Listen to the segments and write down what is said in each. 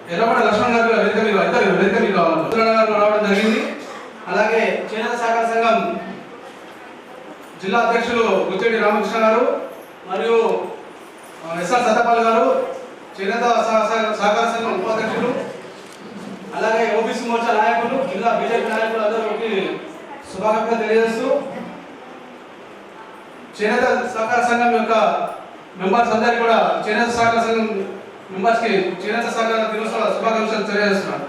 ఎర్రగొండ లక్ష్మణ్ గారు వేదిక మీద రావడం జరిగింది. అలాగే చేనేత సహకార సంఘం జిల్లా అధ్యక్షులు గుచ్చేటి రామకృష్ణ గారు మరియు ఎస్ఆర్ సత్యపాల్ గారు, చేనేత సహకార సంఘం ఉపాధ్యక్షులు, అలాగే ఓబీసీ మోర్చా నాయకులు, జిల్లా బీజేపీ నాయకులు అందరికీ శుభాకాంక్షలు తెలియజేస్తూ చేనేత సహకార సంఘం యొక్క మెంబర్స్ అందరికీ కూడా చేనేత సహకార సంఘం మెంబర్స్కి చేనేత సహకార దినోత్సవ శుభాకాంక్షలు తెలియజేస్తున్నాను.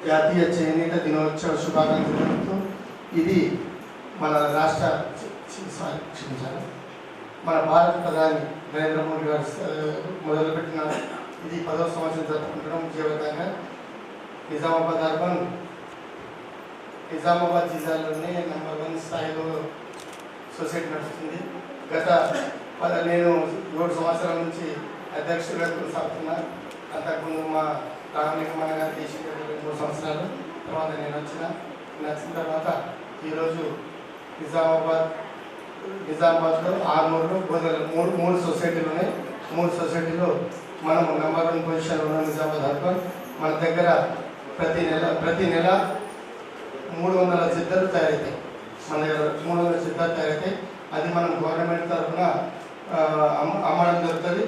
జాతీయ చేనేత దినోత్సవ శుభాకాంక్షలతో ఇది మన రాష్ట్ర మన భారత ప్రధాని నరేంద్ర మోడీ గారు మొదలుపెట్టిన ఇది 10వ సంవత్సరం జరుపుకుంటడం విజయవంతంగా నిజామాబాద్ జిల్లాలోనే నెంబర్ 1 స్థాయిలో సొసైటీ నడుస్తుంది. నేను 7 సంవత్సరాల నుంచి అధ్యక్షుడిగా కొనసాగుతున్నా. అంతకుముందు మా రామలింగమ్మ గారు చేసి 3 సంవత్సరాలు తర్వాత నేను వచ్చిన తర్వాత ఈరోజు నిజామాబాద్లో 6 మూడు సొసైటీలు ఉన్నాయి. 3 సొసైటీలో మనము నెంబర్ 1 పొజిషన్లో ఉన్న నిజామాబాద్ అర్బన్. మన దగ్గర ప్రతి నెల 300 చిత్తలు తయారవుతాయి. మన దగ్గర 300 చిత్తలు తయారవుతాయి. అది మనం గవర్నమెంట్ తరఫున అమ్మడం జరుగుతుంది.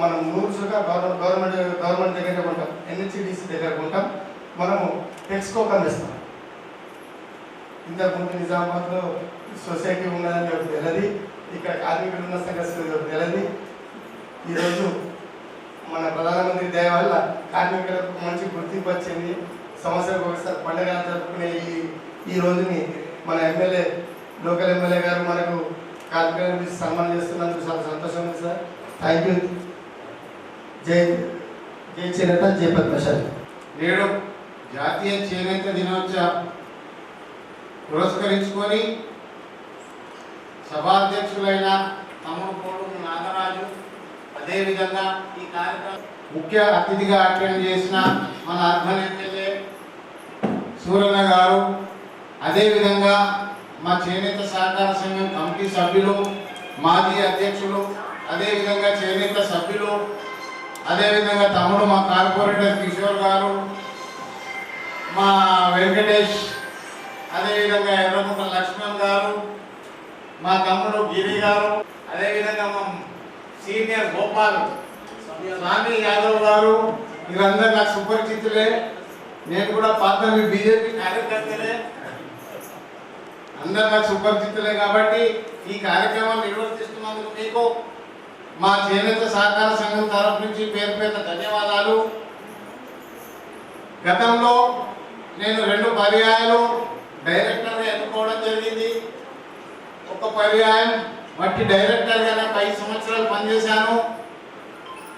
మనం రూల్స్గా గవర్నమెంట్ దగ్గర కొంటాం, ఎన్హెచ్డిసి దగ్గర కొంటాం. మనము టెక్స్కో కమిస్తాం. ఇంతకుముందు నిజామాబాద్లో సొసైటీ ఉన్నదని తెలియదు, ఇక్కడ కార్మికులు ఉన్న సంగతి తెలియదు. ఈరోజు మన ప్రధానమంత్రి దయ వల్ల కార్మికులకు మంచి గుర్తింపు వచ్చింది. సంవత్సరానికి ఒకసారి పండుగ జరుపుకునే ఈ రోజుని మన లోకల్ ఎమ్మెల్యే గారు మనకు కార్మికులను సన్మానం చేస్తున్నందుకు చాలా సంతోషం ఉంది సార్. Thank you. జై చేనేత, జై పద్మశాలి. నేడు జాతీయ చేనేత దినోత్సవం పురస్కరించుకొని సభాధ్యక్షులైన తమ్ముడు కోడు నాగరాజు, అదేవిధంగా ఈ కార్యక్రమం ముఖ్య అతిథిగా అటెండ్ చేసిన మన అర్బన్ ఎమ్మెల్యే సూరన్న గారు, అదేవిధంగా మా చేనేత సహకార సంఘం కమిటీ సభ్యులు, మాజీ అధ్యక్షులు, అదేవిధంగా చేనేత సభ్యులు, అదేవిధంగా తమ్ముడు మా కార్పొరేటర్ కిషోర్ గారు, మా వెంకటేష్, అదేవిధంగా ఎర్రగుంట లక్ష్మణ్ గారు, మా తమ్ముడు గిరి గారు, అదేవిధంగా మా సీనియర్ గోపాల్ స్వామి యాదవ్ గారు, వీళ్ళందరూ నాకు సుపరిచితులే. నేను కూడా పాత బీజేపీ కార్యకర్తలే, అందరు నాకు సుపరిచితులే. కాబట్టి ఈ కార్యక్రమాన్ని నిర్వర్తిస్తున్నందుకు మీకు మా చేనేత సహకార సంఘం తరఫు నుంచి పేరు పేరున ధన్యవాదాలు. గతంలో నేను 2 పర్యాయాలు డైరెక్టర్గా ఎన్నుకోవడం జరిగింది. ఒక పర్యాయం మట్టి డైరెక్టర్గా 5 సంవత్సరాలు పనిచేశాను.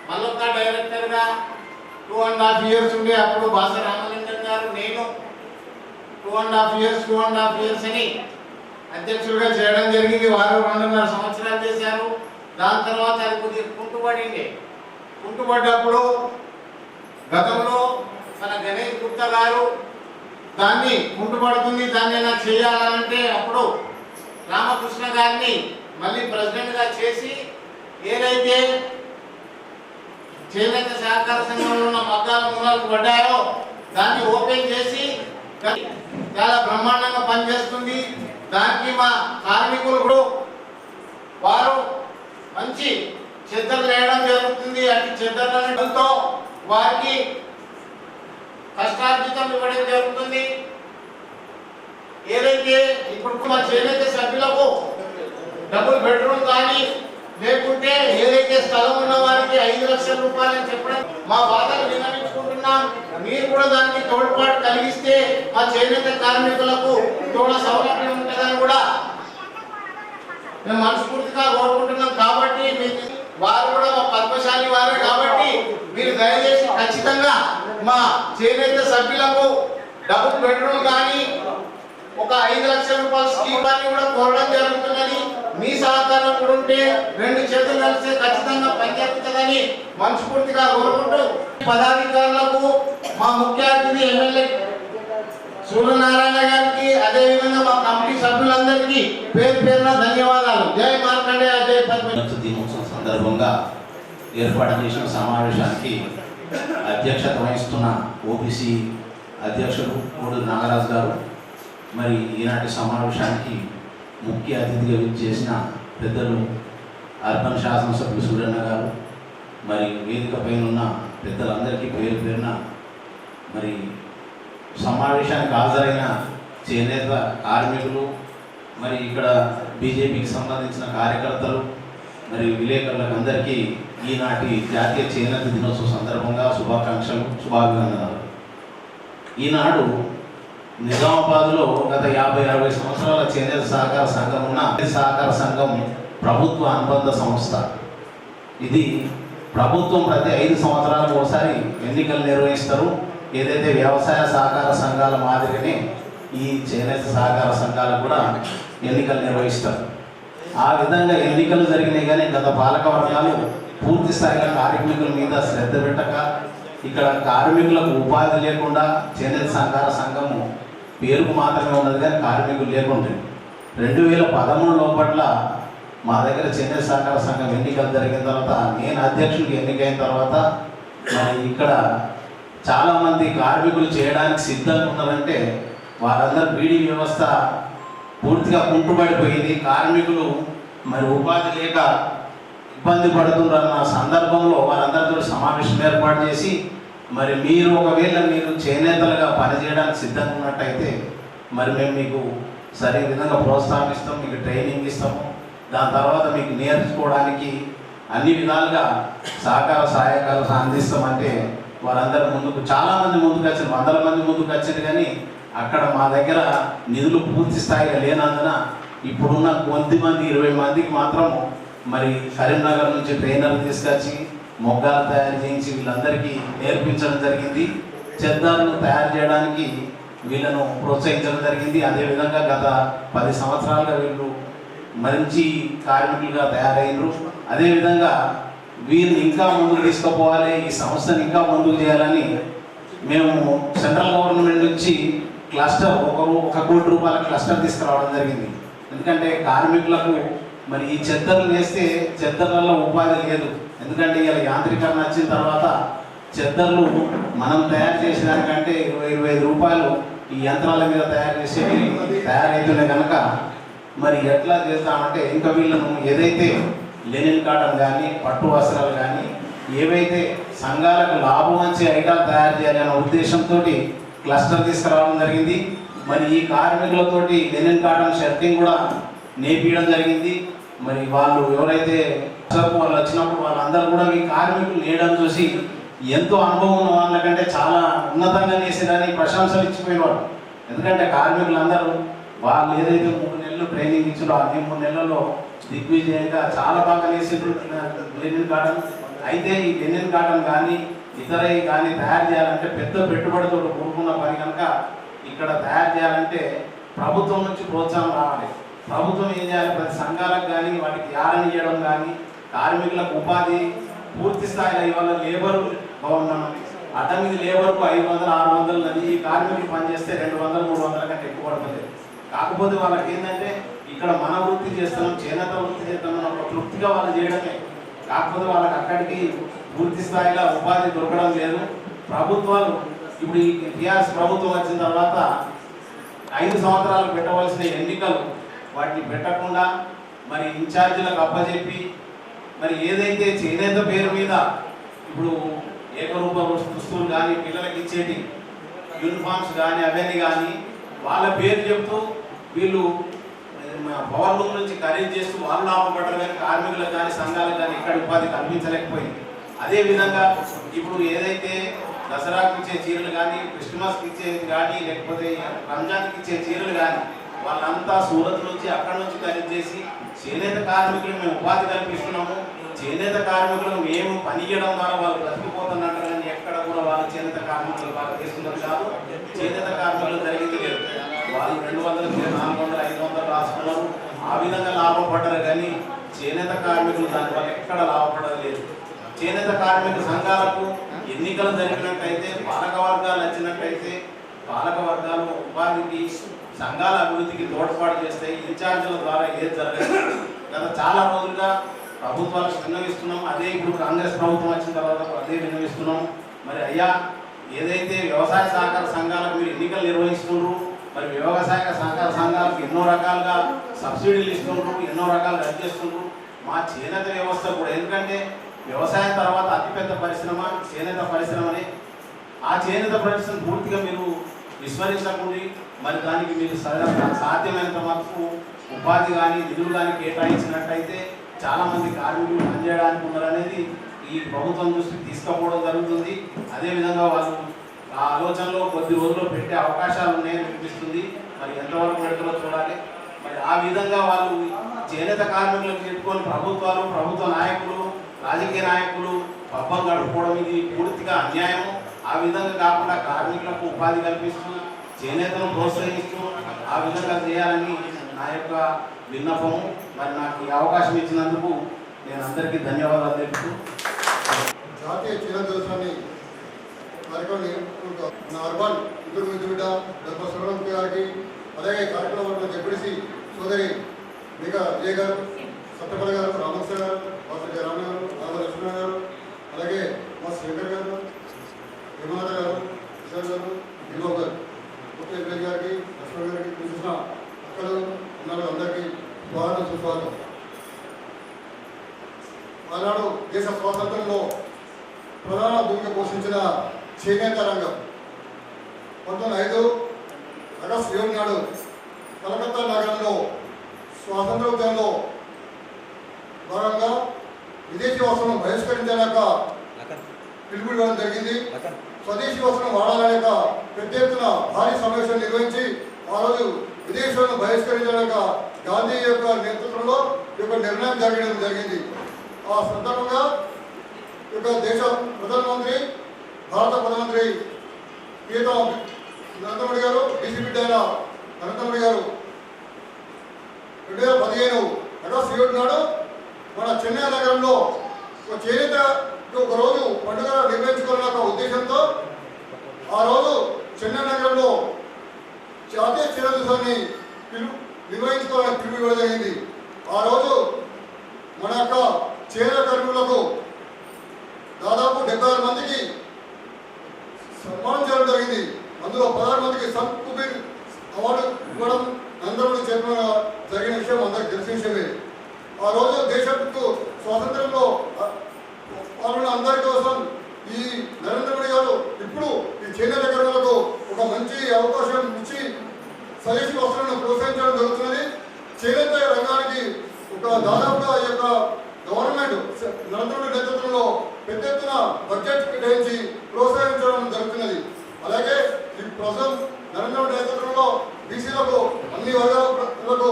మళ్ళొక్క డైరెక్టర్గా 2.5 years ఉండే అప్పుడు బాస రామలింగం గారు, నేను 2.5 years అని అధ్యక్షుడిగా చేయడం జరిగింది. వారు 2.5 సంవత్సరాలు చేశారు. దాని తర్వాత అది కొద్దిగా కుంటుపడ్డప్పుడు గతంలో మన గణేష్ గుప్తా గారు దాన్ని కుంటుపడుతుంది, దాన్ని నాకు చేయాలంటే అప్పుడు రామకృష్ణ గారిని మళ్ళీ ప్రెసిడెంట్గా చేసి ఏదైతే చేనేత సహకార సంఘంలో ఉన్న మగ్గాల మూలాలకు పడ్డాయో దాన్ని ఓపెన్ చేసి చాలా బ్రహ్మాండంగా పనిచేస్తుంది. దానికి మా కార్మికులు కూడా వారు మంచి చెద్దర్లు వేయడం జరుగుతుంది. అటు చెద్దర్లతో వారికి కష్టార్జితం ఇవ్వడం జరుగుతుంది. ఏదైతే ఇప్పుడు మా చేనేత సభ్యులకు డబుల్ బెడ్రూమ్ కానీ లేకుంటే ఏదైతే స్థలం ఉన్న వారికి 5 లక్షల రూపాయలని చెప్పడం మా బాధలు విన్నవించుకుంటున్నాం. మీరు కూడా దానికి తోడ్పాటు కలిగిస్తే మా చేనేత కార్మికులకు తోడ సౌలభ్యం ఉంటుందని కూడా మేము మనస్ఫూర్తిగా కోరుకుంటున్నాం. కాబట్టి వారు కూడా మా పద్మశాలి వారే కాబట్టి మీరు దయచేసి ఖచ్చితంగా మా చేనేత సభ్యులకు డబుల్ బెడ్రూమ్ కానీ ఒక 5 లక్షల రూపాయల స్కీమ్ అని కూడా కోరడం జరుగుతుందని, మీ సహకారం కూడా ఉంటే 2 చేతులు కలిస్తే ఖచ్చితంగా పనిచేస్తుందని మనస్ఫూర్తిగా కోరుకుంటూ పదాధికారులకు మా ముఖ్య అతిథి ఎమ్మెల్యే సూర్యనారాయణ గారికి అదేవిధంగా మా కమిటీ సభ్యులందరికీ పేరు పేరున ధన్యవాదాలు. జై మార్కండేయ, జై పద్మ. దినోత్సవం సందర్భంగా ఏర్పాటు చేసిన సమావేశానికి అధ్యక్షత వహిస్తున్న ఓబీసీ అధ్యక్షుడు కోడు నాగరాజు గారు, మరి ఈనాటి సమావేశానికి ముఖ్య అతిథిగా చేసిన పెద్దలు అర్బన్ శాసనసభ్యులు సూర్యన్న గారు, మరి వేదిక పైన ఉన్న పెద్దలందరికీ పేరు పేరున, మరి సమావేశానికి హాజరైన చేనేత కార్మికులు, మరి ఇక్కడ బీజేపీకి సంబంధించిన కార్యకర్తలు, మరి విలేకరులకు అందరికీ ఈనాటి జాతీయ చేనేత దినోత్సవం సందర్భంగా శుభాకాంక్షలు, శుభాభినందనలు. ఈనాడు నిజామాబాద్లో గత 50-60 సంవత్సరాల చేనేత సహకార సంఘం ఉన్న సహకార సంఘం ప్రభుత్వ అనుబంధ సంస్థ. ఇది ప్రభుత్వం ప్రతి 5 సంవత్సరాలకు ఒకసారి ఎన్నికలు నిర్వహిస్తారు. ఏదైతే వ్యవసాయ సహకార సంఘాల మాదిరిగానే ఈ చేనేత సహకార సంఘాలకు కూడా ఎన్నికలు నిర్వహిస్తారు. ఆ విధంగా ఎన్నికలు జరిగినాయి, కానీ గత పాలక వర్గాలు పూర్తి స్థాయిలో కార్మికుల మీద శ్రద్ధ పెట్టక ఇక్కడ కార్మికులకు ఉపాధి లేకుండా చేనేత సహకార సంఘము పేరుకు మాత్రమే ఉన్నది, కానీ కార్మికులు లేకుంటే 2013 లోపట్ల మా దగ్గర చేనేత సహకార సంఘం ఎన్నికలు జరిగిన తర్వాత, నేను అధ్యక్షుడికి ఎన్నికైన తర్వాత, మరి ఇక్కడ చాలామంది కార్మికులు చేయడానికి సిద్ధంగా ఉన్నారంటే వారందరూ బీడీ వ్యవస్థ పూర్తిగా కుంటుపడిపోయింది. కార్మికులు మరి ఉపాధి లేక ఇబ్బంది పడుతున్నారన్న సందర్భంలో వారందరితో సమావేశం ఏర్పాటు చేసి, మరి మీరు ఒకవేళ మీరు చేనేతలుగా పనిచేయడానికి సిద్ధంగా ఉన్నట్టయితే మరి మేము మీకు సరైన విధంగా ప్రోత్సాహిస్తాం, మీకు ట్రైనింగ్ ఇస్తాము, దాని తర్వాత మీకు నేర్చుకోవడానికి అన్ని విధాలుగా సహకార సహాయకాలు అందిస్తామంటే వారందరూ ముందుకు, చాలామంది ముందుకు వచ్చారు, 100 మంది ముందుకు వచ్చారు, కానీ అక్కడ మా దగ్గర నిధులు పూర్తి స్థాయిగా లేనందున ఇప్పుడున్న కొద్దిమంది 20 మందికి మాత్రం మరి కరీంనగర్ నుంచి ట్రైనర్లు తీసుకొచ్చి మొగ్గాలు తయారు చేయించి వీళ్ళందరికీ నేర్పించడం జరిగింది. చెద్దార్లు తయారు చేయడానికి వీళ్ళను ప్రోత్సహించడం జరిగింది. అదేవిధంగా గత 10 సంవత్సరాలుగా వీళ్ళు మంచి కార్మికులుగా తయారైనరు. అదేవిధంగా వీరిని ఇంకా ముందుకు తీసుకుపోవాలి, ఈ సంస్థను ఇంకా ముందుకు చేయాలని మేము సెంట్రల్ గవర్నమెంట్ నుంచి క్లస్టర్ ఒక కోటి రూపాయల క్లస్టర్ తీసుకురావడం జరిగింది. ఎందుకంటే కార్మికులకు మరి ఈ చెద్దర్లు వేస్తే చెద్దర్లలో ఉపాధి లేదు. ఎందుకంటే ఇలా యాంత్రీకరణ వచ్చిన తర్వాత చెద్దర్లు మనం తయారు చేసేదానికంటే 20-25 రూపాయలు ఈ యంత్రాల మీద తయారు చేసేవి తయారైతున్నాయి కనుక మరి ఎట్లా చేస్తామంటే ఇంకా వీళ్ళను ఏదైతే లెనిన్ కాటన్ కానీ పట్టు వస్త్రాలు కానీ ఏవైతే సంఘాలకు లాభం వచ్చే ఐటాలు తయారు చేయాలనే ఉద్దేశంతో క్లస్టర్ తీసుకురావడం జరిగింది. మరి ఈ కార్మికులతోటి లెనిన్ కాటన్ షర్టింగ్ కూడా నేర్పించడం జరిగింది. మరి వాళ్ళు ఎవరైతే వాళ్ళు వచ్చినప్పుడు వాళ్ళందరూ కూడా ఈ కార్మికులు నేయడం చూసి ఎంతో అనుభవం ఉన్న వాళ్ళకంటే చాలా ఉన్నతంగా చేసేదని ప్రశంసలు ఇచ్చిపోయేవాడు. ఎందుకంటే కార్మికులందరూ వాళ్ళు ఏదైతే 3 నెలలు ట్రైనింగ్ ఇచ్చారో ఆ 3 నెలల్లో దిగ్విజయంగా చాలా బాగా వేసిండ్రు లెనిన్ కాటన్. అయితే ఈ లెనిన్ కాటన్ కానీ ఇతరవి కానీ తయారు చేయాలంటే పెద్ద పెట్టుబడితో కూడుకున్న పని కనుక ఇక్కడ తయారు చేయాలంటే ప్రభుత్వం నుంచి ప్రోత్సాహం రావాలి. ప్రభుత్వం ఏం చేయాలి, ప్రతి సంఘాలకు కానీ వాటికి యారని ఇవ్వడం కానీ కార్మికులకు ఉపాధి పూర్తి స్థాయిలో ఇవాళ లేబరు అడ్డం మీద లేబర్కు 500-600 ఈ కార్మికులు పనిచేస్తే 200-300 కంటే ఎక్కువ పడుతుంది. కాకపోతే వాళ్ళకి ఏంటంటే ఇక్కడ మన వృత్తి చేస్తున్నాం, చేనేత వృత్తి చేస్తున్నాం ఒక తృప్తిగా వాళ్ళు చేయడమే. కాకపోతే వాళ్ళకి అక్కడికి పూర్తి స్థాయిలో ఉపాధి దొరకడం లేదు. ప్రభుత్వాలు ఇప్పుడు ఈ టీఆర్ఎస్ ప్రభుత్వం వచ్చిన తర్వాత 5 సంవత్సరాలు పెట్టవలసిన ఎన్నికలు వాటిని పెట్టకుండా మరి ఇన్ఛార్జీలకు అప్పచెప్పి మరి ఏదైతే చేనేత పేరు మీద ఇప్పుడు ఏకరూప దుస్తులు కానీ పిల్లలకి ఇచ్చేటి యూనిఫామ్స్ కానీ అవన్నీ కానీ వాళ్ళ పేరు చెప్తూ వీళ్ళు పవర్ లూమ్ నుంచి ఖరీదు చేస్తూ వాళ్ళు లాభపడ్డారు, కానీ కార్మికులకు కానీ సంఘాలకు కానీ ఇక్కడ ఉపాధి కల్పించలేకపోయింది. అదేవిధంగా ఇప్పుడు ఏదైతే దసరాకి ఇచ్చే చీరలు కానీ క్రిస్మస్కి ఇచ్చేది కానీ లేకపోతే రంజాన్కి ఇచ్చే చీరలు కానీ వాళ్ళంతా సూరత్ నుంచి అక్కడి నుంచి ఖరీదు చేసి చేనేత కార్మికులకు మేము ఉపాధి కల్పిస్తున్నాము, చేనేత కార్మికులకు మేము పని చేయడం ద్వారా వాళ్ళు బ్రతికిపోతున్నట్టు, కానీ ఎక్కడ కూడా వాళ్ళు చేనేత కార్మికులు బాగా చేస్తున్నారు కాదు. చేనేత కార్మికులు జరిగింది లేదు. వాళ్ళు 200, 400, 500 రాసుకున్నారు, ఆ విధంగా లాభపడ్డారు, కానీ చేనేత కార్మికులు దానివల్ల ఎక్కడ లాభపడడం లేదు. చేనేత కార్మిక సంఘాలకు ఎన్నికలు జరిగినట్టయితే పాలక వర్గాలు వచ్చినట్టయితే పాలక వర్గాలు ఉపాధికి సంఘాల అభివృద్ధికి తోడ్పాటు చేస్తాయి. ఇన్ఛార్జీల ద్వారా ఏది జరగదు. గత చాలా రోజులుగా ప్రభుత్వాలకు విన్నవిస్తున్నాం. అదే ఇప్పుడు కాంగ్రెస్ ప్రభుత్వం వచ్చిన తర్వాత అదే విన్నవిస్తున్నాం. మరి అయ్యా, ఏదైతే వ్యవసాయ సహకార సంఘాలకు మీరు ఎన్నికలు నిర్వహిస్తున్నారు, మరి వ్యవసాయ సహకార సంఘాలకు ఎన్నో రకాలుగా సబ్సిడీలు ఇస్తున్నారు, ఎన్నో రకాలు రద్దు చేస్తున్నారు. మా చేనేత వ్యవస్థ కూడా, ఎందుకంటే వ్యవసాయం తర్వాత అతిపెద్ద పరిశ్రమ చేనేత పరిశ్రమని, ఆ చేనేత పరిశ్రమ పూర్తిగా మీరు విస్మరించకుండా మరి దానికి మీరు సాధ్యమైనంత వరకు ఉపాధి కానీ నిధులు కానీ కేటాయించినట్టయితే చాలామంది కార్మికులు పనిచేయడానికి ఉన్నారనేది ఈ ప్రభుత్వం దృష్టికి తీసుకుపోవడం జరుగుతుంది. అదేవిధంగా వాళ్ళు ఆ ఆలోచనలో కొద్ది రోజుల్లో పెట్టే అవకాశాలు ఉన్నాయని అనిపిస్తుంది. మరి ఎంతవరకు పెడతారో చూడాలి. మరి ఆ విధంగా వాళ్ళు చేనేత కార్మికులకు చెప్పుకొని ప్రభుత్వాలు, ప్రభుత్వ నాయకులు, రాజకీయ నాయకులు పబ్బం గడుపుకోవడం ఇది పూర్తిగా అన్యాయం. ఆ విధంగా కాకుండా కార్మికులకు ఉపాధి కల్పిస్తూ చేనేతను ప్రోత్సహిస్తూ ఆ విధంగా చేయాలని నా యొక్క విన్నపము. మరి నాకు ఈ అవకాశం ఇచ్చినందుకు నేను అందరికీ ధన్యవాదాలు తెలుపుతూ జాతీయ చేనేత దివసాన్ని కార్యక్రమం నా అర్బన్ ఇంటర్ మిత్రుడ డాక్టర్ సుబ్రహ్మణ్యం గారికి, అలాగే కార్యక్రమంలో డిప్యూటీ సోదరి మేఘా విజయ్ గారు, సత్యపల్లి గారు, రామకృష్ణ గారు, మాస్టర్ రామ గారు, రామ లక్ష్మణ గారు, అలాగే మా శేఖర్ గారు, హిమాద గారు, కిషోర్ గారు, వినోద్ గారు, ముఖ్య ఎంపీ గారికి, లక్ష్మణ్ గారికి, చూసిన అక్కలు ఉన్నారు, అందరికీ స్వాగతం సుస్వాగతం. ఆనాడు దేశ స్వాతంత్రంలో ప్రధాన భూమిక పోషించిన చేనేత రంగం 1905 ఆగస్టు 7 నాడు కలకత్తా నగరంలో స్వాతంత్ర ఉద్యమంలో భాగంగా విదేశీ వస్త్రం బహిష్కరించలేక పిలుపునివ్వడం జరిగింది. స్వదేశీ వస్త్రం వాడాలనేక పెద్ద ఎత్తున భారీ సమావేశం నిర్వహించి ఆ రోజు విదేశాలను బహిష్కరించలేక గాంధీ యొక్క నేతృత్వంలో ఈ యొక్క నిర్ణయం జరగడం జరిగింది. ఆ సందర్భంగా ఈ యొక్క దేశ ప్రధానమంత్రి, భారత ప్రధానమంత్రి ప్రియతమ నరేంద్ర మోడీ గారు, డీసీ బిడ్డ అయిన నరేంద్ర మోడీ గారు 2015 ఆగస్టు 7 నాడు మన చెన్నై నగరంలో ఒక చేనేత ఒక రోజు పండుగ నిర్వహించుకోవాలన్న ఒక ఉద్దేశంతో ఆ రోజు చెన్నై నగరంలో జాతీయ చేనేత దివసాన్ని నిర్వహించుకోవాలని పిలుపు ఇవ్వడం జరిగింది. ఆ రోజు మన యొక్క చేనేత కార్మికులకు దాదాపు 76 మందికి సన్మానం చేయడం జరిగింది. అందులో 16 మందికి సంత్ కుబీర్ అవార్డు ఇవ్వడం నరేంద్ర చెప్పిన జరిగిన విషయం అందరికి తెలిసిన విషయమే. ఆ రోజు దేశంకు స్వాతంత్రంలో పాల్గొన్న అందరి కోసం ఈ నరేంద్ర మోడీ గారు ఇప్పుడు ఈ చేనేత కార్మికులకు ఒక మంచి అవకాశం ఇచ్చి స్వదేశీ వస్త్రాలను ప్రోత్సహించడం జరుగుతున్నది. చేనేత రంగానికి ఒక దాదాపుగా ఈ యొక్క గవర్నమెంట్ నరేంద్ర మోడీ నేతృత్వంలో పెద్ద ఎత్తున బడ్జెట్ కేటాయించి ప్రోత్సహించడం జరుగుతున్నది. అలాగే ఈ ప్రస్తుతం నరేంద్ర మోడీ నేతృత్వంలో బీసీలకు అన్ని వర్గాలకు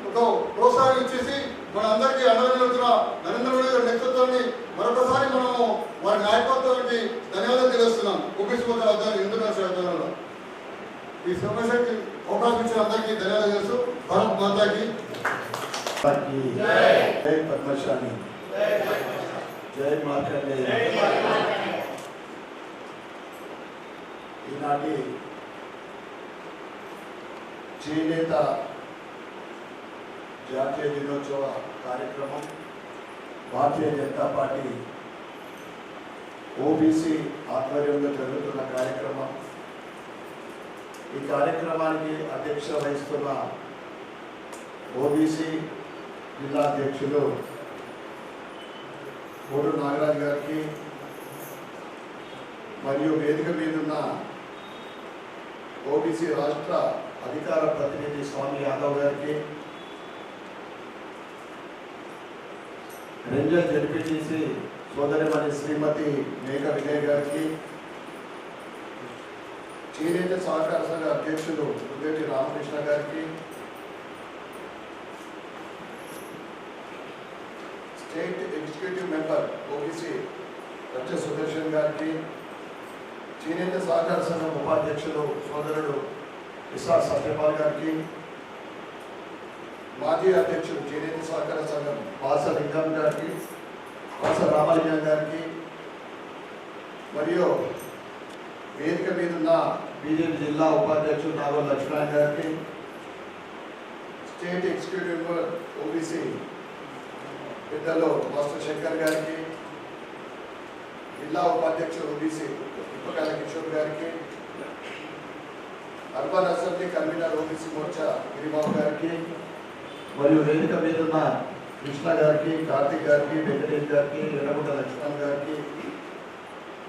ఒక ప్రోత్సాహం ఇచ్చేసి మన అందరికీ అండగా నిలుస్తున్న నరేంద్ర మోడీ గారి నేతృత్వాన్ని మరొకసారి మనము వారి నాయకత్వానికి ధన్యవాదాలు తెలియజేస్తున్నాం. ఓబీసీ ఇంటర్నేషనల్ ఈ సమావేశానికి అవకాశం ఇచ్చిన అందరికీ ధన్యవాదాలు తెలుసు. భారత్ మాతాకి జై పద్మశాలి, జై మార్కండేయ. ఈనాటి చేనేత జాతీయ దినోత్సవ కార్యక్రమం భారతీయ జనతా పార్టీ ఓబీసీ ఆధ్వర్యంలో జరుగుతున్న కార్యక్రమం. ఈ కార్యక్రమానికి అధ్యక్షత వహిస్తున్న ఓబీసీ జిల్లా అధ్యక్షులు కోడు నాగరాజు గారికి మరియు వేదిక మీదున్న ఓబీసీ రాష్ట్ర అధికార ప్రతినిధి స్వామి యాదవ్ గారికి, రేంజర్ జడ్పీటీసీ సోదరిమణి శ్రీమతి మేఘ విజయ్ గారికి, చేనేత సహకార సంఘ అధ్యక్షులు దుగ్గటి రామకృష్ణ గారికి, స్టేట్ ఎగ్జిక్యూటివ్ మెంబర్ ఓబీసీ రచ్చ సుదర్శన్ గారికి, చేనేత సహకార సంఘం ఉపాధ్యక్షులు సోదరుడు ఇసా సత్యపాల్ గారికి, మాజీ అధ్యక్షుడు చేనేత సహకార సంఘం వాస లింగం గారికి, వాస రామలింగం గారికి, మరియు వేదిక మీద ఉన్న బీజేపీ జిల్లా ఉపాధ్యక్షుడు నాగోల్ లక్ష్మణ్ గారికి, స్టేట్ ఎగ్జిక్యూటివ్ మెంబర్ ఓబీసీ పెద్దలు మాస్టర్ శంకర్ గారికి, జిల్లా ఉపాధ్యక్షుడు ఓబీసీ ఉప్పకాల కిషోర్ గారికి, urban assembly convener OBC Morcha Giribabu గారికి, మరియు వేదిక మీద ఉన్న కృష్ణ గారికి, కార్తీక్ గారికి, వెంకటేష్ గారికి, ఎర్రగుంట లక్ష్మణ్ గారికి,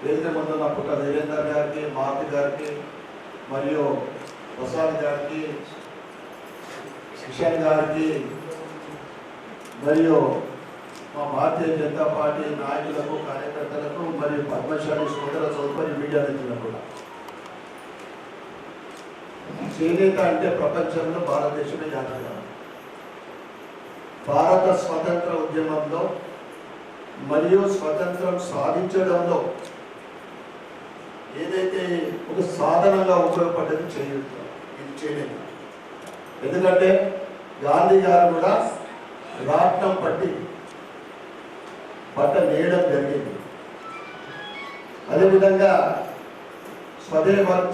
వేదిక ముందు ఉన్న పుట్ట వీరేందర్ గారికి, మారుతి గారికి, మరియు ప్రసాద్ గారికి, కిషన్ గారికి, మరియు మా భారతీయ జనతా పార్టీ నాయకులకు, కార్యకర్తలకు, మరియు పద్మశాలి సోదర సోదరి మీడియా మిత్రులకు కూడా. చేనేత అంటే ప్రపంచంలో భారతదేశమే యాత్ర. భారత స్వతంత్ర ఉద్యమంలో మరియు స్వతంత్రం సాధించడంలో ఏదైతే ఒక సాధనంగా ఉపయోగపడ్డది చేనేత. ఎందుకంటే గాంధీ గారు కూడా రాట్నం పట్టి బట్ట నేయడం జరిగింది. అదేవిధంగా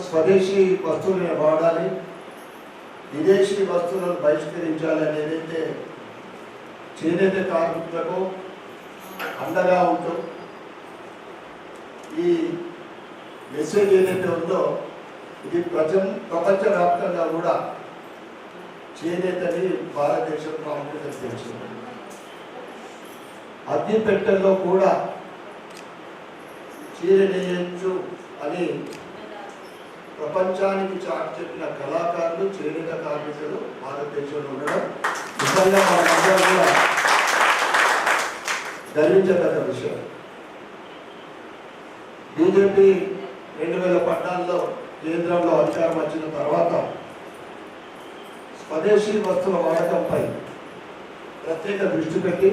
స్వదేశీ వస్తువులను వాడాలి, విదేశీ వస్తువులను బహిష్కరించాలి అని ఏదైతే చేనేత కార్మికులకు అండగా ఉంటూ ఈ మెసేజ్ ఏదైతే ఉందో ఇది ప్రపంచవ్యాప్తంగా కూడా చేనేతని భారతదేశం ప్రాముఖ్యత తెలిసింది. అగ్గిపెట్టెల్లో కూడా చీర నేయచ్చు అని ప్రపంచానికి చాటి చెప్పిన కళాకారులు, చేనేత కార్మికులు భారతదేశంలో ఉండడం నిజంగా మనందరం కూడా గర్వించదగ్గ విషయం. బీజేపీ 2014లో కేంద్రంలో అధికారం వచ్చిన తర్వాత స్వదేశీ వస్తువుల వాడకంపై ప్రత్యేక దృష్టి పెట్టి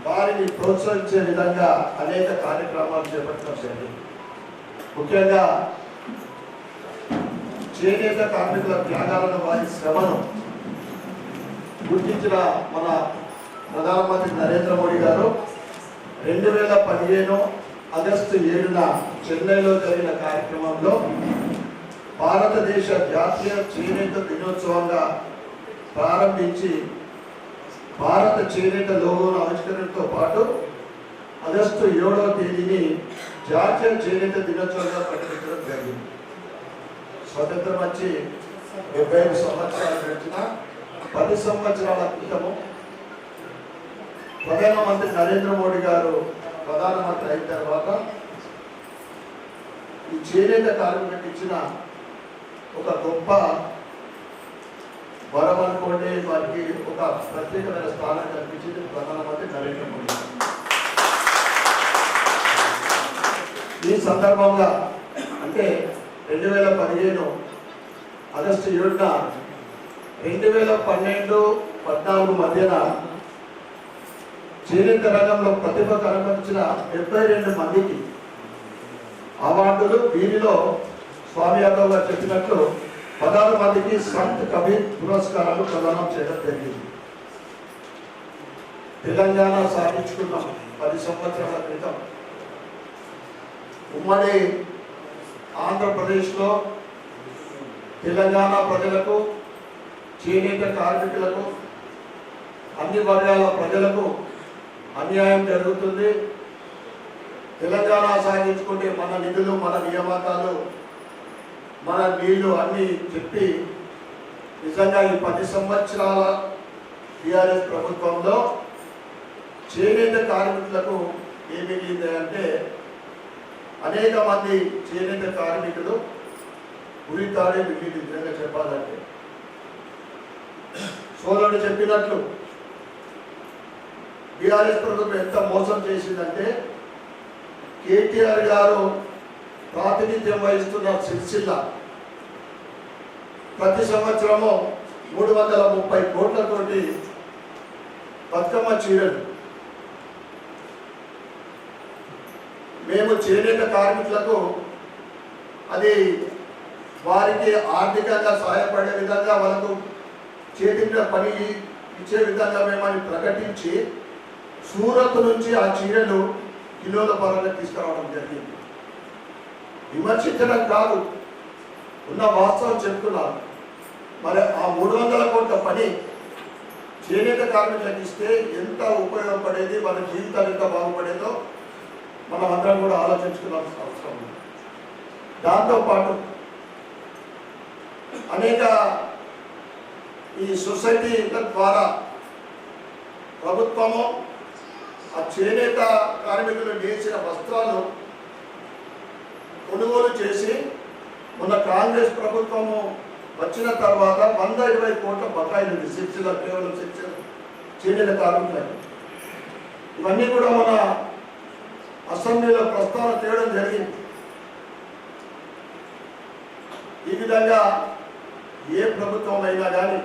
వారిని ప్రోత్సహించే విధంగా అనేక కార్యక్రమాలు చేపట్టడం జరిగింది. ముఖ్యంగా చేనేత కార్మికుల త్యాగాలను, వారి శ్రమను గుర్తించిన మన ప్రధానమంత్రి నరేంద్ర మోడీ గారు 2015 ఆగస్టు 7న చెన్నైలో జరిగిన కార్యక్రమంలో భారతదేశ జాతీయ చేనేత దినోత్సవంగా ప్రారంభించి భారత చేనేత లోగోను ఆవిష్కరణతో పాటు ఆగస్టు 7వ తేదీని జాతీయ చేనేత దినోత్సవంగా ప్రకటించడం జరిగింది. స్వతంత్రం వచ్చి 75 సంవత్సరాలు గడిచిన 10 సంవత్సరాల క్రితము ప్రధానమంత్రి నరేంద్ర మోడీ గారు ప్రధానమంత్రి అయిన తర్వాత ఈ చేనేత కార్మికులకు ఇచ్చిన ఒక గొప్ప వరం అనుకోండి, వారికి ఒక ప్రత్యేకమైన స్థానం కల్పించింది ప్రధానమంత్రి నరేంద్ర మోడీ. ఈ సందర్భంగా అంటే 2015 ఆగస్టు 7న 2012-14 మధ్యన చేనేత రంగంలో ప్రతిభ కనబరిచిన 72 మందికి అవార్డులు, వీరిలో స్వామి యాదవ్ గారు చెప్పినట్లు 16 మందికి సంత్ కబీర్ పురస్కారాలు ప్రదానం చేయడం జరిగింది. తెలంగాణ సాధించుకున్నాం 10 సంవత్సరాల క్రితం. ఉమ్మడి ఆంధ్రప్రదేశ్లో తెలంగాణ ప్రజలకు, చేనేత కార్మికులకు, అన్ని వర్గాల ప్రజలకు అన్యాయం జరుగుతుంది. తెలంగాణ సాధించుకుంటే మన నిధులు, మన నియామకాలు, మన నీళ్లు అన్నీ చెప్పి నిజంగా ఈ 10 సంవత్సరాల టీఆర్ఎస్ ప్రభుత్వంలో చేనేత కార్మికులకు ఏమి మిగిలింది అంటే అనేక మంది చేనేత కార్మికులు ఉరితాడే మిగిలింది. నిజంగా చెప్పాలంటే సోదరుడు చెప్పినట్లు టీఆర్ఎస్ ప్రభుత్వం ఎంత మోసం చేసిందంటే కేటీఆర్ గారు ప్రాతినిధ్యం వహిస్తున్న సిరిసిల్ల ప్రతి సంవత్సరము 330 కోట్లతోటి బతుకమ్మ చీరలు మేము చేనేత కార్మికులకు అది వారికి ఆర్థికంగా సహాయపడే విధంగా వాళ్ళకు చేతి మీద పని ఇచ్చే విధంగా మేమని ప్రకటించి సూరత్ నుంచి ఆ చీరలు కిలోల పరంగా తీసుకురావడం జరిగింది. విమర్శించడం కాదు, ఉన్న వాస్తవం చెప్తున్నారు. మరి ఆ 300 కోట్ల పని చేనేత కార్మికులకు ఇస్తే ఎంత ఉపయోగపడేది, మన జీవితాలు ఎంత బాగుపడేదో మనం అందరం కూడా ఆలోచించుకోవాల్సిన అవసరం ఉంది. దాంతోపాటు అనేక ఈ సొసైటీల ద్వారా ప్రభుత్వము ఆ చేనేత కార్మికులు నేసిన వస్త్రాలు కొనుగోలు చేసి మొన్న కాంగ్రెస్ ప్రభుత్వము వచ్చిన తర్వాత 120 కోట్ల బకాయిలు ఉంది. శిక్షణ కేవలం శిక్షణ చేనేత కార్మికులకు. ఇవన్నీ కూడా మన అసెంబ్లీలో ప్రస్తావన చేయడం జరిగింది. ఈ విధంగా ఏ ప్రభుత్వం అయినా కానీ,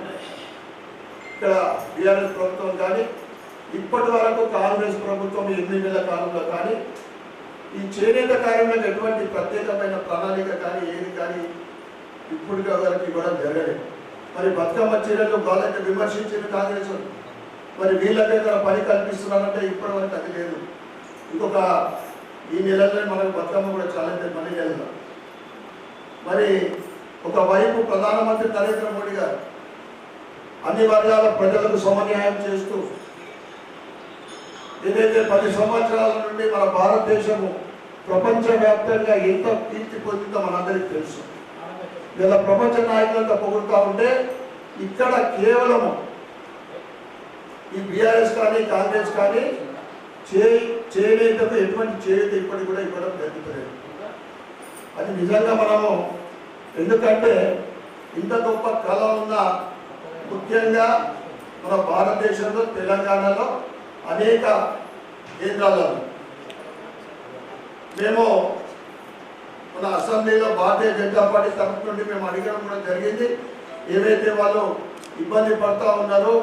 ఇక్కడ టీఆర్ఎస్ ప్రభుత్వం కానీ, ఇప్పటి వరకు కాంగ్రెస్ ప్రభుత్వం 8 నెలల కాలంలో కానీ ఈ చేనేత కార్మికులకు ఎటువంటి ప్రత్యేకమైన ప్రణాళిక కానీ ఏది కానీ ఇప్పుడు వరకు ఇవ్వడం జరగలేదు. మరి బతుకమ్మ చీరలు వాళ్ళకి విమర్శించిన కాంగ్రెస్, మరి వీళ్ళకైనా పని కల్పిస్తున్నారంటే ఇప్పటి వరకు అది లేదు. ఇంకొక ఈ నెలలోనే మనకు బతుకమ్మ కూడా చాలా మళ్ళీ వెళ్దాం. మరి ఒకవైపు ప్రధానమంత్రి నరేంద్ర మోడీ గారు అన్ని వర్గాల ప్రజలకు సమన్యాయం చేస్తూ ఏదైతే 10 సంవత్సరాల నుండి మన భారతదేశము ప్రపంచవ్యాప్తంగా ఎంత కీర్తి పొందిందో మనందరికీ తెలుసు. ఇలా ప్రపంచ నాయకులంతా పొగుడుతూ ఉంటే ఇక్కడ కేవలము ఈ బీఆర్ఎస్ కానీ కాంగ్రెస్ కానీ చేనేతకు ఎటువంటి చేనేత ఇప్పటికి కూడా ఇవ్వడం జరుగుతుంది. అది నిజంగా మనము, ఎందుకంటే ఇంత గొప్ప కళ ఉన్న ముఖ్యంగా మన భారతదేశంలో తెలంగాణలో అనేక కేంద్రాలలో మేము మన అసెంబ్లీలో భారతీయ జనతా పార్టీ తరఫు నుండి మేము అడగడం కూడా జరిగింది. ఏవైతే వాళ్ళు ఇబ్బంది పడుతూ ఉన్నారో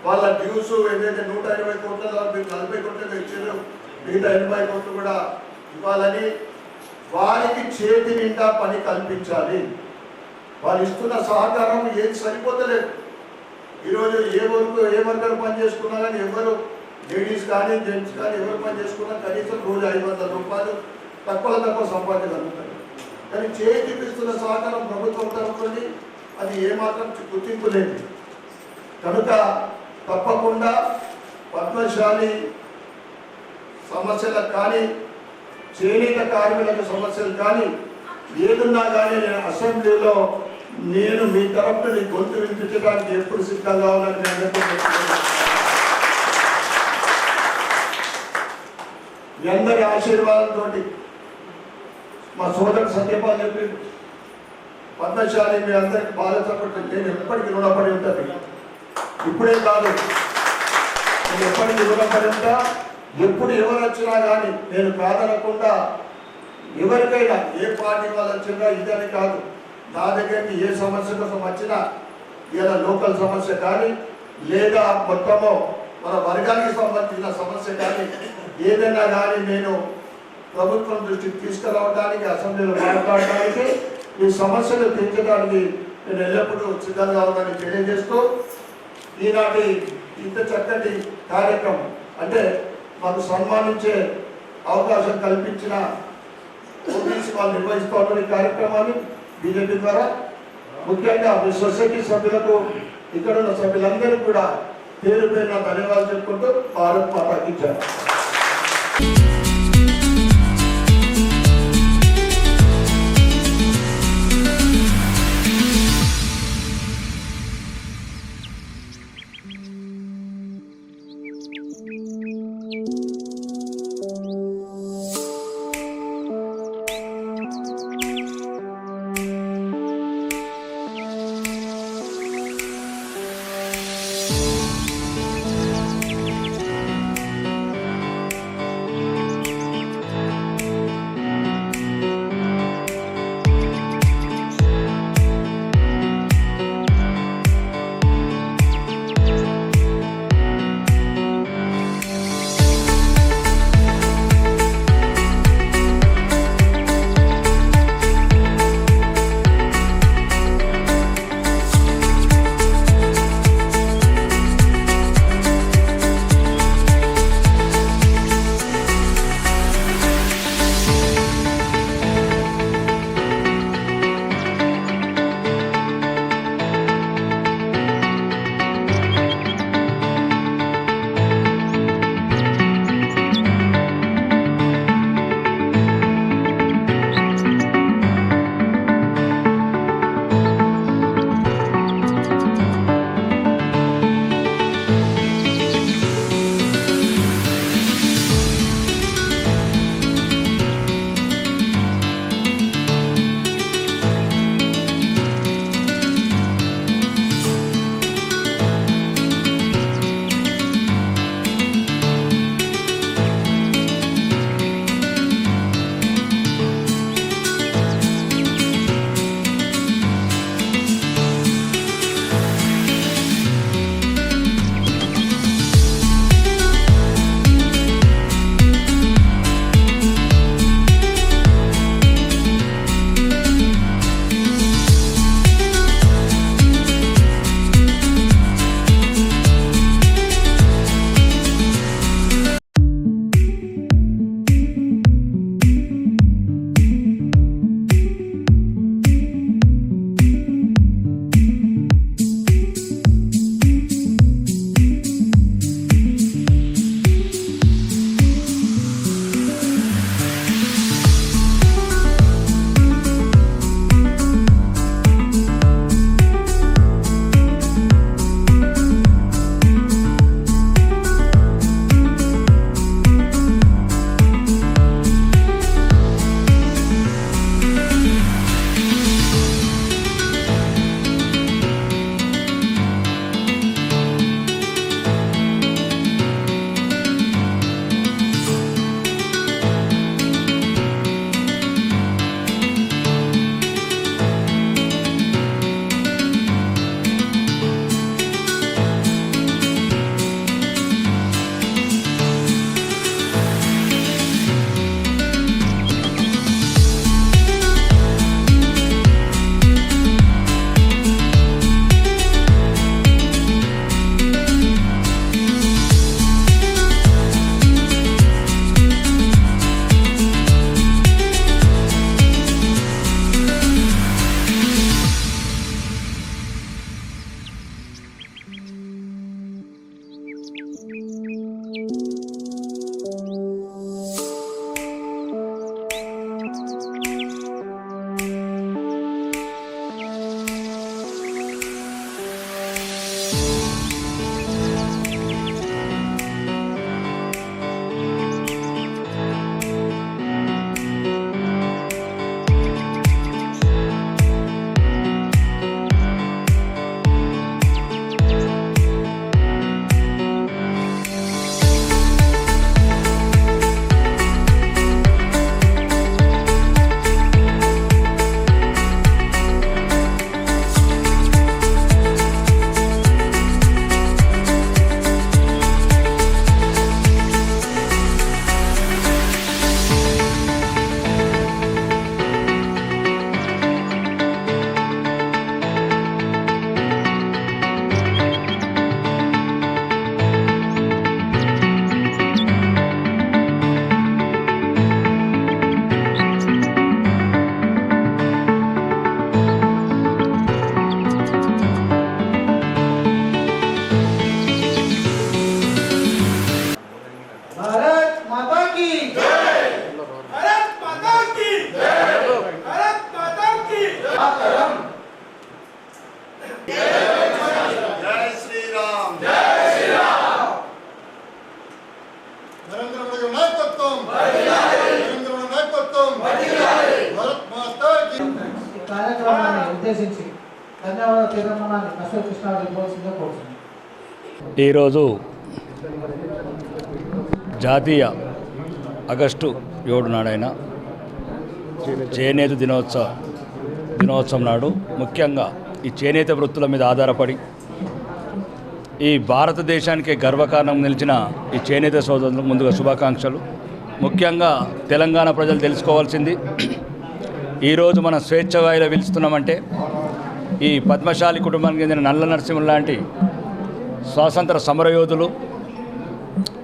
వాళ్ళ డ్యూస్ ఏదైతే 120 కోట్ల మీరు 40 కోట్లు ఇచ్చారు, మిగతా 80 కోట్లు కూడా ఇవ్వాలని, వారికి చేతి నిండా పని కల్పించాలి. వాళ్ళు ఇస్తున్న సహకారం ఏది సరిపోతలేదు. ఈరోజు ఏ వర్కర్ పని చేసుకున్నా కానీ ఎవరు, లేడీస్ కానీ జెంట్స్ కానీ ఎవరు పని చేసుకున్నా కనీసం రోజు 500 రూపాయలు తక్కువ సంపాదించగలుగుతారు. కానీ చేతికి ఇస్తున్న సహకారం ప్రభుత్వం తరఫున అది ఏమాత్రం గుర్తింపు లేదు. కనుక తప్పకుండా పద్మశాలి సమస్యలకు కానీ చేనేత కార్మికులకు సమస్యలు కానీ ఏదున్నా కానీ నేను అసెంబ్లీలో నేను మీ తరఫున నీ గొంతు వినిపించడానికి ఎప్పుడు సిద్ధంగా ఉన్నాను. మీ అందరి ఆశీర్వాదంతో మా సోదరుడు సత్యపాల్ చెప్పి పద్మశాలి మీ అందరికి బాధ్యత నేను ఎప్పటికీ రుణపడి ఉంటుంది. ఇప్పుడే కాదు, నేను ఎప్పటికీ రుణపడి ఉంటా. ఎప్పుడు ఎవరు వచ్చినా కానీ నేను కాదనకుండా, ఎవరికైనా ఏ పార్టీ వాళ్ళు వచ్చినా ఇదని కాదు, నా దగ్గరికి ఏ సమస్య కోసం వచ్చినా, ఇలా లోకల్ సమస్య కానీ లేదా మొత్తము మన వర్గానికి సంబంధించిన సమస్య కానీ ఏదైనా కానీ నేను ప్రభుత్వం దృష్టికి తీసుకురావడానికి, అసెంబ్లీలో మాట్లాడడానికి, ఈ సమస్యలు తీర్చడానికి నేను ఎల్లప్పుడూ సిద్ధంగా ఉన్నానని తెలియజేస్తూ, ఈనాటి ఇంత చక్కటి కార్యక్రమం అంటే మాకు సన్మానించే అవకాశం కల్పించిన ఓబీసీ వాళ్ళు నిర్వహిస్తున్న ఈ కార్యక్రమాన్ని బీజేపీ ద్వారా ముఖ్యంగా మీ సొసైటీ సభ్యులకు, ఇక్కడ ఉన్న సభ్యులందరికీ కూడా పేరు పేరున ధన్యవాదాలు చెప్పుకుంటూ భారత్ మాతాకి జై. ఉద్దేశించి ధన్యవాదాలు తీర్మానాన్ని అశ్వత్ కృష్ణ ఇవ్వాల్సిందిగా కోరుతున్నాను. ఈరోజు జాతీయ ఆగస్టు 7 నాడైన చేనేత దినోత్సవం నాడు ముఖ్యంగా ఈ చేనేత వృత్తుల మీద ఆధారపడి ఈ భారతదేశానికి గర్వకారణం నిలిచిన ఈ చేనేత సోదరులకు ముందుగా శుభాకాంక్షలు. ముఖ్యంగా తెలంగాణ ప్రజలు తెలుసుకోవాల్సింది, ఈరోజు మనం స్వేచ్ఛ వాయులో పిలుస్తున్నామంటే ఈ పద్మశాలి కుటుంబానికి చెందిన నల్ల నరసింహులు లాంటి స్వాతంత్ర సమరయోధులు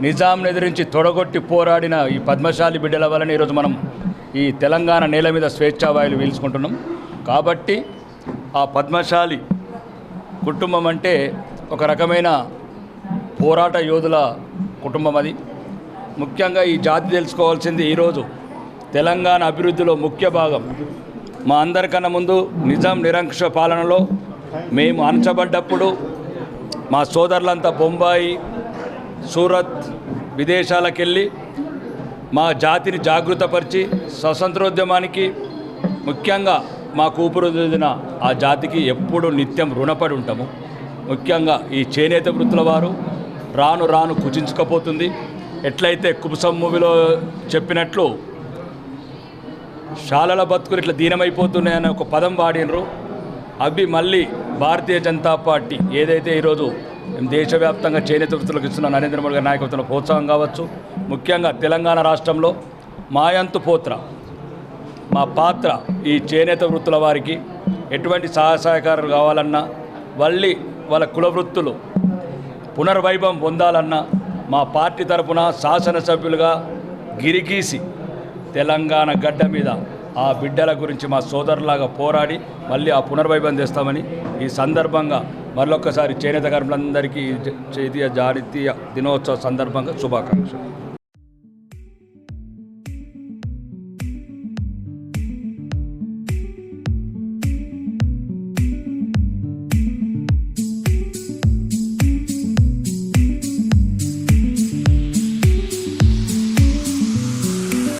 నిజాంను ఎదిరించి తొడగొట్టి పోరాడిన ఈ పద్మశాలి బిడ్డల వలన ఈరోజు మనం ఈ తెలంగాణ నేల మీద స్వేచ్ఛా వాయులు పీల్చుకుంటున్నాం. కాబట్టి ఆ పద్మశాలి కుటుంబం అంటే ఒక రకమైన పోరాట యోధుల కుటుంబం. అది ముఖ్యంగా ఈ జాతి తెలుసుకోవాల్సింది, ఈరోజు తెలంగాణ అభివృద్ధిలో ముఖ్య భాగం మా అందరికన్నా ముందు నిజాం నిరంకుశ పాలనలో మేము అణచబడ్డప్పుడు మా సోదరులంతా బొంబాయి, సూరత్ విదేశాలకు వెళ్ళి మా జాతిని జాగృతపరిచి స్వతంత్రోద్యమానికి ముఖ్యంగా మా కూపురుదిన ఆ జాతికి ఎప్పుడు నిత్యం రుణపడి ఉంటాము. ముఖ్యంగా ఈ చేనేత వృత్తుల వారు రాను రాను కుచించుకపోతుంది. ఎట్లయితే కుబుసం మూవీలో చెప్పినట్లు శాలల బతుకులు ఇట్లా దీనమైపోతున్నాయని ఒక పదం వాడినరు. అవి మళ్ళీ భారతీయ జనతా పార్టీ ఏదైతే ఈరోజు దేశవ్యాప్తంగా చేనేత వృత్తులకు ఇస్తున్న నరేంద్ర మోడీ గారి నాయకత్వంలో ప్రోత్సాహం కావచ్చు. ముఖ్యంగా తెలంగాణ రాష్ట్రంలో మాయంతు పోత్ర మా పాత్ర ఈ చేనేత వృత్తుల వారికి ఎటువంటి సహాయకారాలు కావాలన్నా మళ్ళీ వాళ్ళ కుల వృత్తులు పునర్వైభవం పొందాలన్నా మా పార్టీ తరపున శాసనసభ్యులుగా గిరిగీసి తెలంగాణ గడ్డ మీద ఆ బిడ్డల గురించి మా సోదరులాగా పోరాడి మళ్ళీ ఆ పునర్వైభవం తెస్తామని ఈ సందర్భంగా మరొకసారి చేనేత కార్మికులందరికీ జాతీయ దినోత్సవ సందర్భంగా శుభాకాంక్షలు.